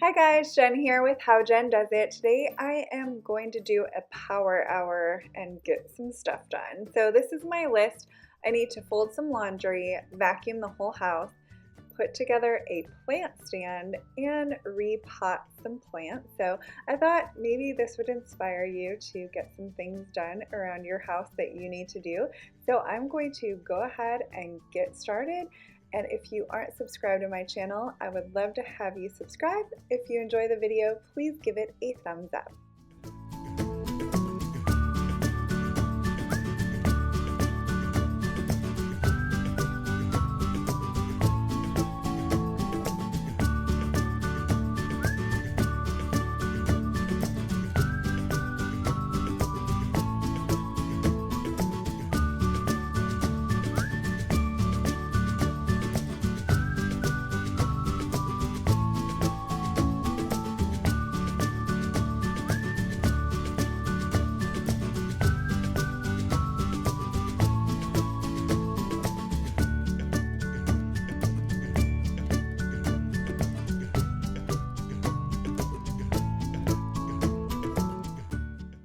Hi guys, Jen here with How Jen Does It. Today I am going to do a power hour and get some stuff done. So this is my list. I need to fold some laundry, vacuum the whole house, put together a plant stand, and repot some plants. So I thought maybe this would inspire you to get some things done around your house that you need to do. So I'm going to go ahead and get started. And if you aren't subscribed to my channel, I would love to have you subscribe. If you enjoy the video, please give it a thumbs up.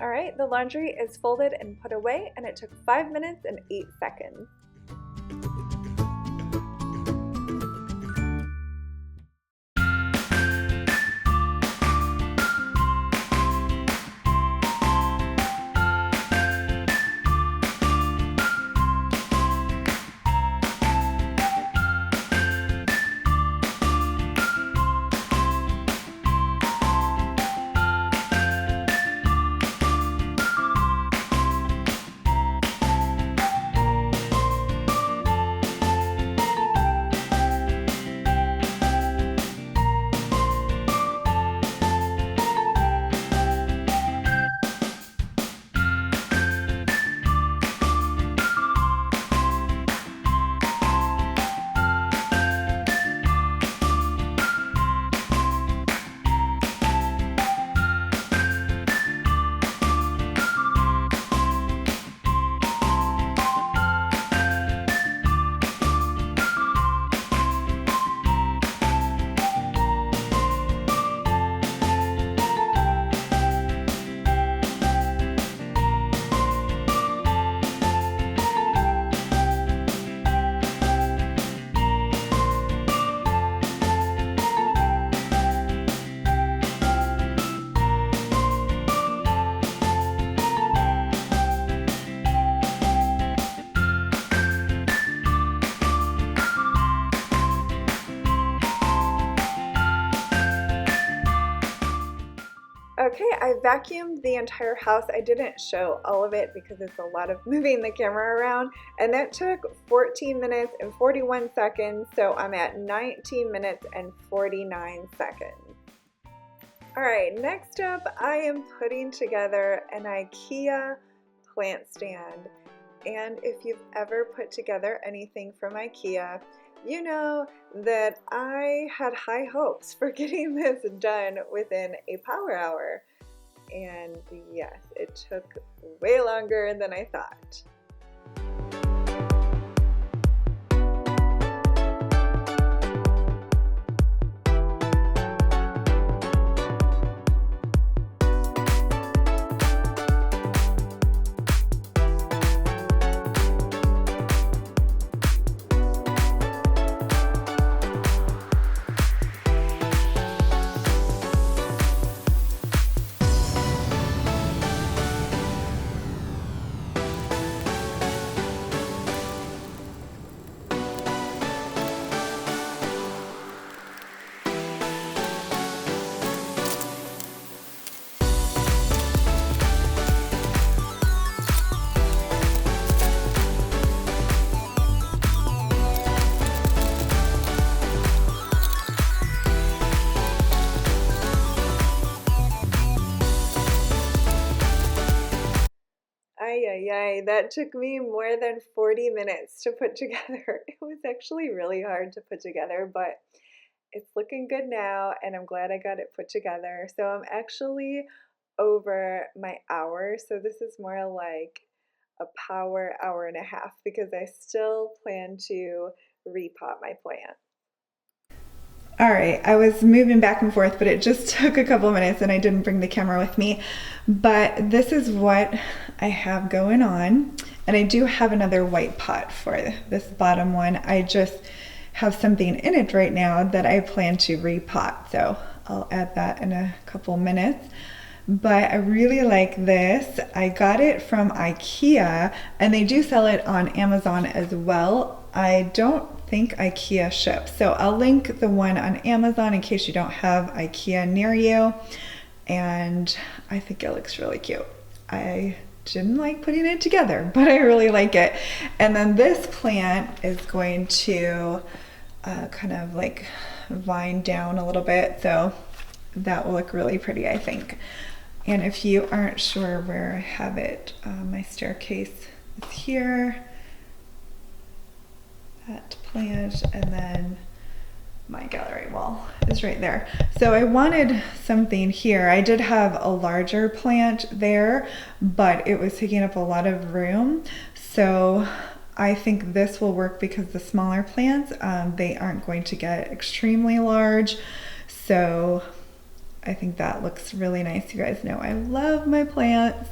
All right, the laundry is folded and put away, and it took 5 minutes and 8 seconds. Okay, I vacuumed the entire house. I didn't show all of it because it's a lot of moving the camera around, and that took 14 minutes and 41 seconds, so I'm at 19 minutes and 49 seconds. All right, next up, I am putting together an IKEA plant stand. And if you've ever put together anything from IKEA, you know that I had high hopes for getting this done within a power hour. And yes, it took way longer than I thought. Ay, ay, ay, that took me more than 40 minutes to put together. It was actually really hard to put together, but it's looking good now, and I'm glad I got it put together. So I'm actually over my hour, so this is more like a power hour and a half because I still plan to repot my plant. All right, I was moving back and forth, but it just took a couple of minutes and I didn't bring the camera with me. But this is what I have going on. And I do have another white pot for this bottom one. I just have something in it right now that I plan to repot. So I'll add that in a couple minutes. But I really like this. I got it from IKEA and they do sell it on Amazon as well. I don't think IKEA ships. So I'll link the one on Amazon in case you don't have IKEA near you. And I think it looks really cute. I didn't like putting it together, but I really like it. And then this plant is going to kind of like vine down a little bit. So that will look really pretty, I think. And if you aren't sure where I have it, my staircase is here. That plant, and then my gallery wall is right there. So I wanted something here. I did have a larger plant there, but it was taking up a lot of room. So I think this will work because the smaller plants, they aren't going to get extremely large. So I think that looks really nice. You guys know I love my plants.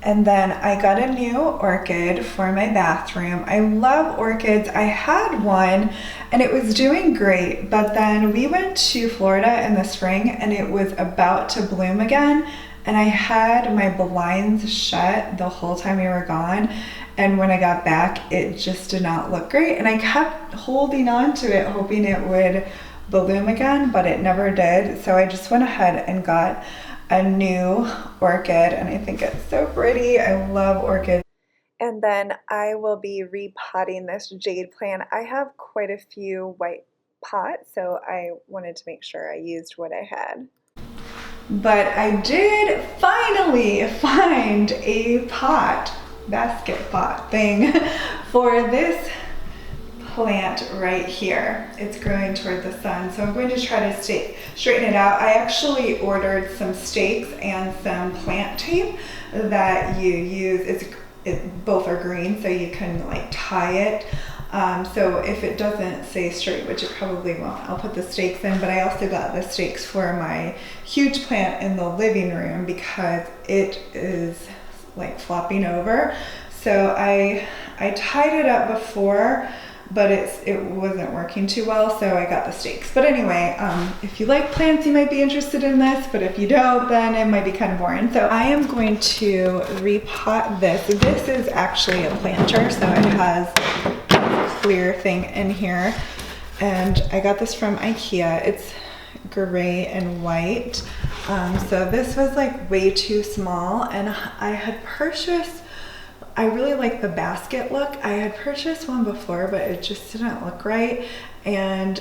And then I got a new orchid for my bathroom. I love orchids. I had one and it was doing great, but then we went to Florida in the spring and it was about to bloom again. And I had my blinds shut the whole time we were gone. And when I got back, it just did not look great. And I kept holding on to it, hoping it would bloom again, but it never did. So I just went ahead and got a new orchid and I think it's so pretty. I love orchids. And then I will be repotting this jade plant. I have quite a few white pots, so I wanted to make sure I used what I had. But I did finally find a pot, basket pot thing for this plant right here. It's growing toward the sun, so I'm going to try to straighten it out. I actually ordered some stakes and some plant tape that you use. Both are green, so you can like tie it. So if it doesn't stay straight, which it probably won't, I'll put the stakes in. But I also got the stakes for my huge plant in the living room because it is like flopping over. So I tied it up before, but it wasn't working too well, so I got the stakes. But anyway, if you like plants, you might be interested in this, but if you don't, then it might be kind of boring. So I am going to repot this. This is actually a planter, so it has a clear thing in here. And I got this from IKEA. It's gray and white. So this was like way too small, and I had purchased, I really like the basket look. I had purchased one before, but it just didn't look right. And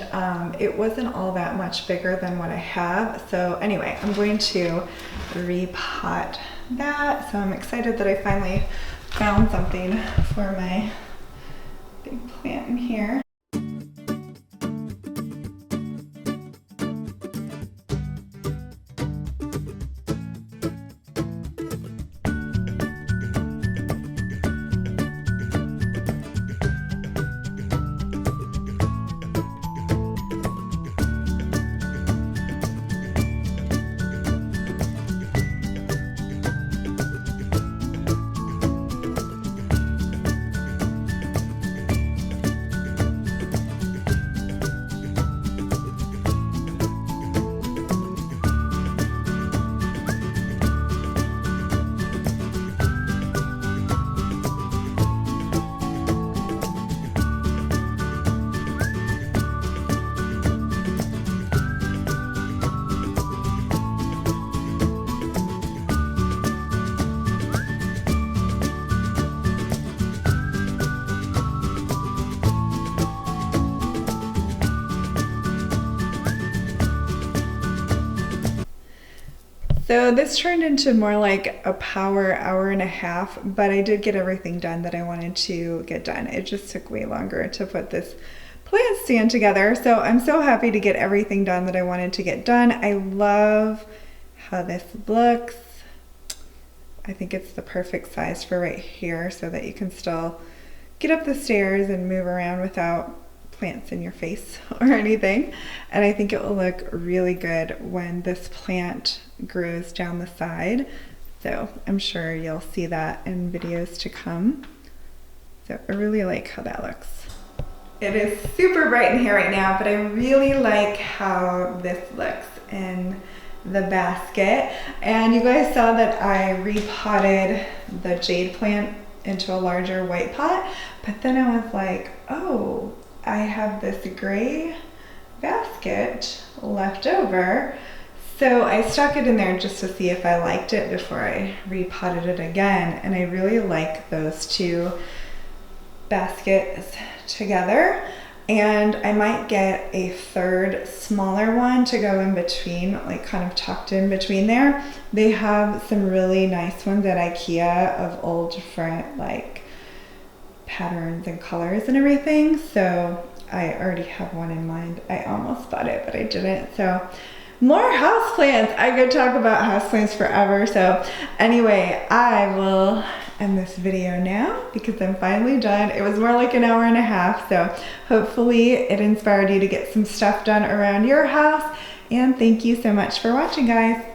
it wasn't all that much bigger than what I have. So anyway, I'm going to repot that. So I'm excited that I finally found something for my big plant in here. So this turned into more like a power hour and a half, but I did get everything done that I wanted to get done. It just took way longer to put this plant stand together. So I'm so happy to get everything done that I wanted to get done. I love how this looks. I think it's the perfect size for right here so that you can still get up the stairs and move around without plants in your face or anything. And I think it will look really good when this plant grows down the side. So I'm sure you'll see that in videos to come. So I really like how that looks. It is super bright in here right now, but I really like how this looks in the basket. And you guys saw that I repotted the jade plant into a larger white pot, but then I was like, oh, I have this gray basket left over. So I stuck it in there just to see if I liked it before I repotted it again. And I really like those two baskets together. And I might get a third smaller one to go in between, like kind of tucked in between there. They have some really nice ones at IKEA of all different like patterns and colors and everything. So I already have one in mind. I almost bought it, but I didn't. So more houseplants. I could talk about houseplants forever. So anyway, I will end this video now because I'm finally done. It was more like an hour and a half, so hopefully it inspired you to get some stuff done around your house. And thank you so much for watching, guys.